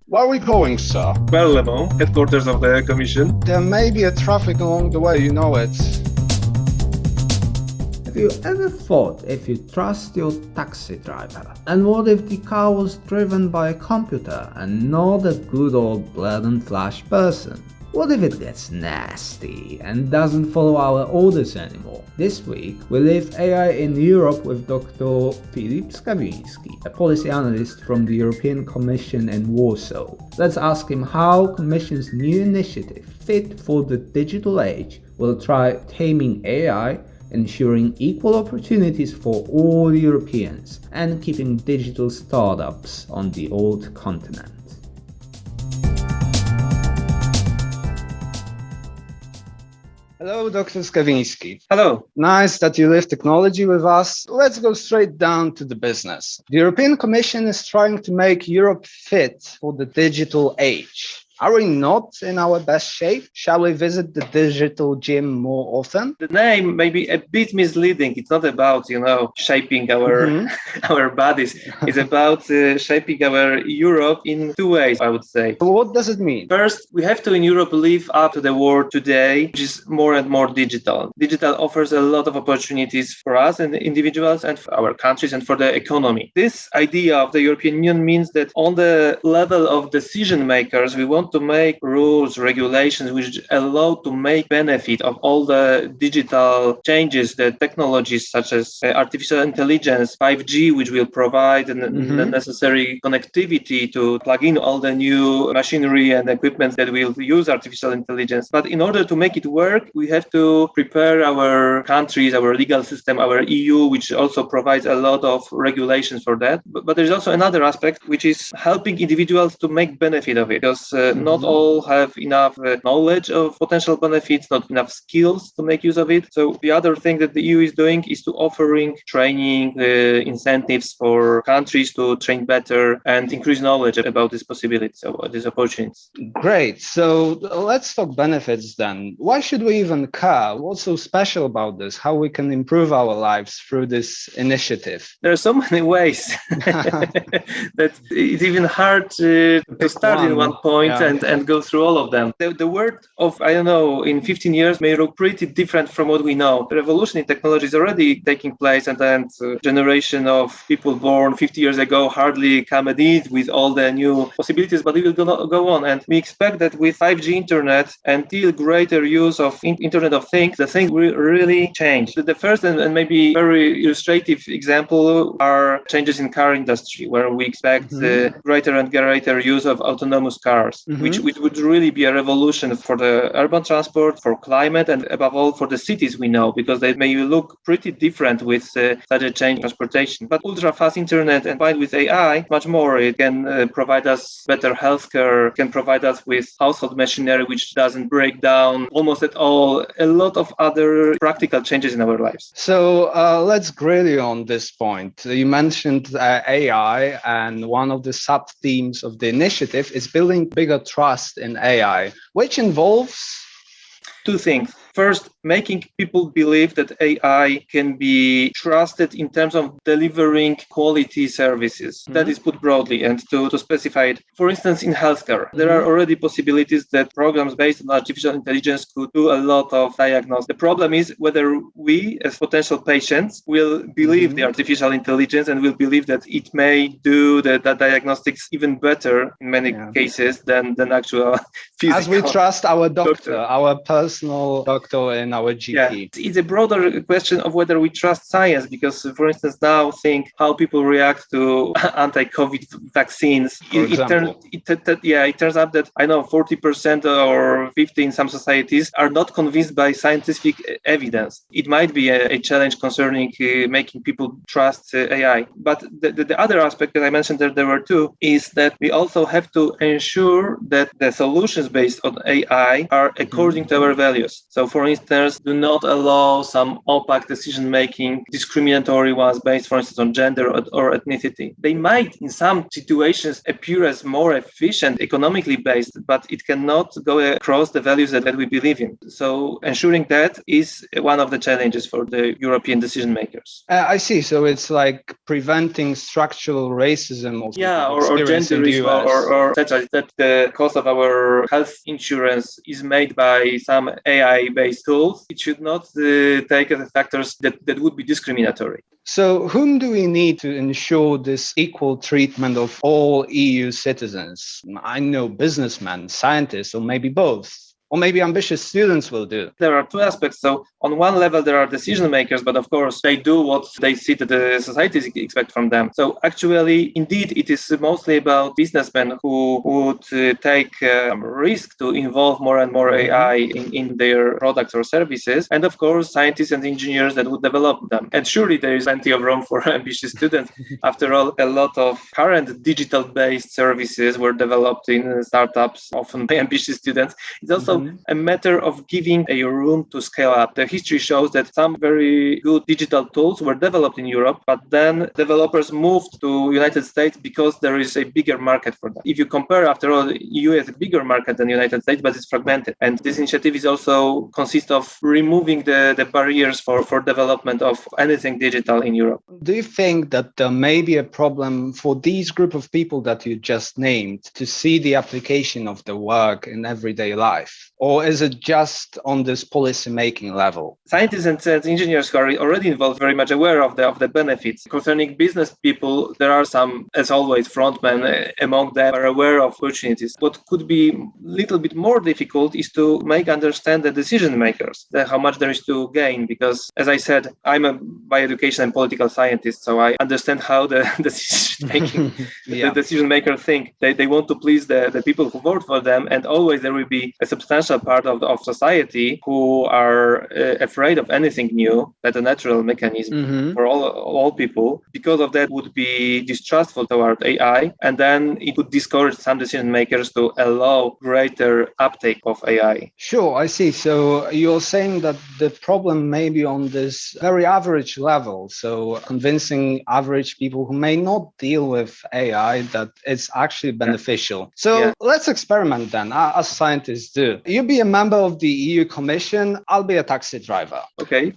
Where are we going, sir? Well, Le Mans, headquarters of the Commission. There may be a traffic along the way, you know it. Have you ever thought if you trust your taxi driver? And what if the car was driven by a computer and not a good old blood and flesh person? What if it gets nasty and doesn't follow our orders anymore? This week, we leave AI in Europe with Dr Filip Skawiński, a policy analyst from the European Commission in Warsaw. Let's ask him how Commission's new initiative, Fit for the Digital Age, will try Taming AI, ensuring equal opportunities for all Europeans, and keeping digital startups on the old continent. Hello, Dr Skawiński. Hello. Nice that you leave technology with us. Let's go straight down to the business. The European Commission is trying to make Europe fit for the digital age. Are we not in our best shape? Shall we visit the digital gym more often? The name may be a bit misleading. It's not about, shaping our bodies. It's about shaping our Europe in two ways, I would say. So what does it mean? First, we have to in Europe live up to the world today, which is more and more digital. Digital offers a lot of opportunities for us and individuals and for our countries and for the economy. This idea of the European Union means that on the level of decision makers, we want to make rules, regulations which allow to make benefit of all the digital changes, the technologies such as artificial intelligence, 5G, which will provide the necessary connectivity to plug in all the new machinery and equipment that will use artificial intelligence. But in order to make it work, we have to prepare our countries, our legal system, our EU, which also provides a lot of regulations for that. But there's also another aspect, which is helping individuals to make benefit of it, because not all have enough knowledge of potential benefits, not enough skills to make use of it. So the other thing that the EU is doing is to offering training incentives for countries to train better and increase knowledge about these possibilities, about these opportunities. Great. So let's talk benefits then. Why should we even care? What's so special about this? How we can improve our lives through this initiative? There are so many ways that it's even hard to start in one point and go through all of them. The word of, in 15 years may look pretty different from what we know. The revolution in technology is already taking place, and then generation of people born 50 years ago hardly come at it with all the new possibilities, but it will go on. And we expect that with 5G internet and still greater use of Internet of Things, the thing will really change. The first and maybe very illustrative example are changes in car industry, where we expect greater and greater use of autonomous cars, which would really be a revolution for the urban transport, for climate, and above all for the cities we know, because they may look pretty different with such a change in transportation. But ultra-fast internet and combined with AI, much more. It can provide us better healthcare, can provide us with household machinery which doesn't break down almost at all, a lot of other practical changes in our lives. So let's grill you on this point. You mentioned AI, and one of the sub-themes of the initiative is building bigger trust in AI, which involves two things. First, making people believe that AI can be trusted in terms of delivering quality services. That is put broadly, and to specify it. For instance, in healthcare, there are already possibilities that programs based on artificial intelligence could do a lot of diagnosis. The problem is whether we, as potential patients, will believe the artificial intelligence and will believe that it may do the diagnostics even better in many cases than actual physical. As we trust our doctor, our personal doctor in our GP. Yeah. It's a broader question of whether we trust science, because, for instance, now think how people react to anti-COVID vaccines. It turns out that 40% or 50% in some societies are not convinced by scientific evidence. It might be a challenge concerning making people trust AI. But the other aspect that I mentioned, there were two, is that we also have to ensure that the solutions decisions based on AI are according to our values. So, for instance, do not allow some opaque decision making, discriminatory ones based, for instance, on gender or ethnicity. They might, in some situations, appear as more efficient, economically based, but it cannot go across the values that we believe in. So, ensuring that is one of the challenges for the European decision makers. I see. So it's like preventing structural racism or genderism or such as that the cost of our health insurance is made by some AI-based tools. It should not take as factors that would be discriminatory. So whom do we need to ensure this equal treatment of all EU citizens? I know businessmen, scientists, or maybe both. Or maybe ambitious students will do. There are two aspects. So on one level, there are decision makers, but of course, they do what they see that the society expect from them. So actually, indeed, it is mostly about businessmen who would take risk to involve more and more AI in their products or services. And of course, scientists and engineers that would develop them. And surely there is plenty of room for ambitious students. After all, a lot of current digital-based services were developed in startups, often by ambitious students. It's also a matter of giving a room to scale up. The history shows that some very good digital tools were developed in Europe, but then developers moved to United States because there is a bigger market for them. If you compare, after all, EU is a bigger market than United States, but it's fragmented. And this initiative is also consists of removing the barriers for development of anything digital in Europe. Do you think that there may be a problem for these group of people that you just named to see the application of the work in everyday life? Or is it just on this policy-making level? Scientists and engineers who are already involved very much aware of the benefits. Concerning business people, there are some, as always, frontmen among them are aware of opportunities. What could be a little bit more difficult is to make understand the decision makers, how much there is to gain. Because, as I said, I'm by education and political scientist, so I understand how the decision-making, the decision makers think. They want to please the people who vote for them, and always there will be a substantial part of society who are afraid of anything new. That's a natural mechanism for all people. Because of that, would be distrustful toward AI, and then it would discourage some decision makers to allow greater uptake of AI. Sure, I see. So you're saying that the problem may be on this very average level. So convincing average people who may not deal with AI that it's actually beneficial. So let's experiment then, as scientists do. You be a member of the EU Commission, I'll be a taxi driver. Okay.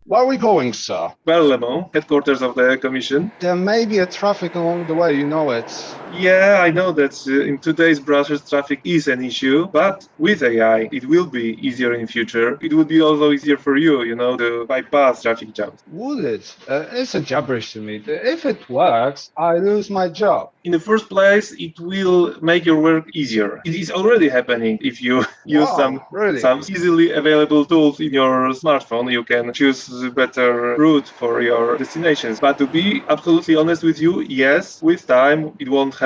Where are we going, sir? Berlemo, headquarters of the Commission. There may be a traffic along the way, you know it. Yeah, I know that in today's Brussels traffic is an issue, but with AI, it will be easier in future. It would be also easier for you, to bypass traffic jams. Would it? It's a gibberish to me. If it works, I lose my job. In the first place, it will make your work easier. It is already happening. If you use some easily available tools in your smartphone, you can choose a better route for your destinations. But to be absolutely honest with you, yes, with time, it won't happen,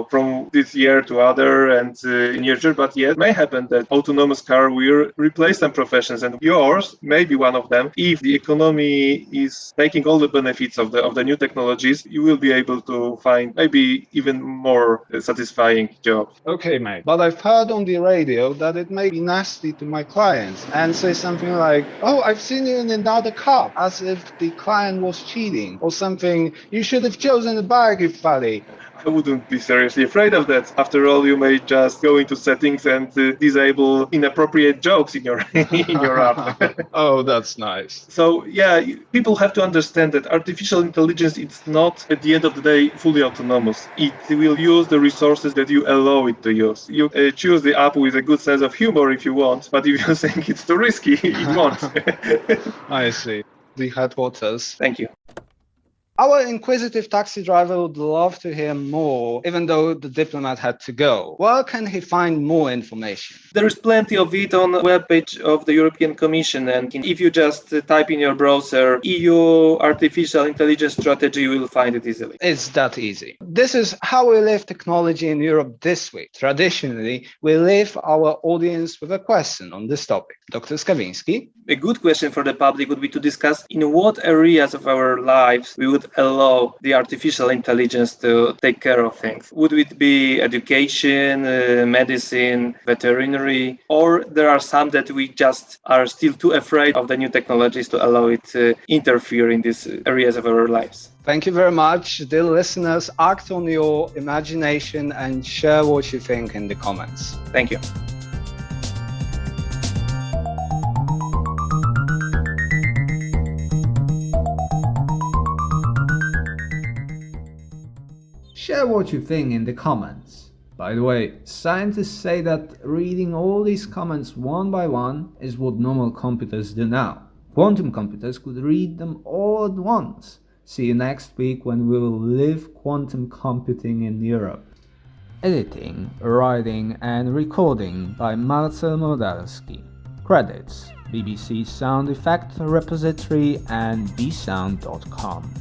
from this year to other and in your future. But yes, it may happen that autonomous car will replace some professions, and yours may be one of them. If the economy is taking all the benefits of the new technologies, you will be able to find maybe even more satisfying job. Okay, mate. But I've heard on the radio that it may be nasty to my clients and say something like, "Oh, I've seen you in another car," as if the client was cheating, or something, "You should have chosen the bag, you fatty." I wouldn't be seriously afraid of that. After all, you may just go into settings and disable inappropriate jokes in your in your app. Oh, that's nice. So yeah, people have to understand that artificial intelligence is not, at the end of the day, fully autonomous. It will use the resources that you allow it to use. You choose the app with a good sense of humor if you want, but if you think it's too risky, it won't. I see. The headquarters. Thank you. Our inquisitive taxi driver would love to hear more, even though the diplomat had to go. Where can he find more information? There is plenty of it on the webpage of the European Commission, and if you just type in your browser EU Artificial Intelligence Strategy, you will find it easily. It's that easy. This is how we live technology in Europe this week. Traditionally, we leave our audience with a question on this topic. Dr. Skawiński? A good question for the public would be to discuss in what areas of our lives we would allow the artificial intelligence to take care of things? Would it be education, medicine, veterinary, or there are some that we just are still too afraid of the new technologies to allow it to interfere in these areas of our lives? Thank you very much, dear listeners. Act on your imagination and share what you think in the comments. Thank you. Share what you think in the comments. By the way, scientists say that reading all these comments one by one is what normal computers do now. Quantum computers could read them all at once. See you next week when we will live quantum computing in Europe. Editing, writing and recording by Marcel Mordarski. Credits: BBC Sound Effect Repository and bsound.com.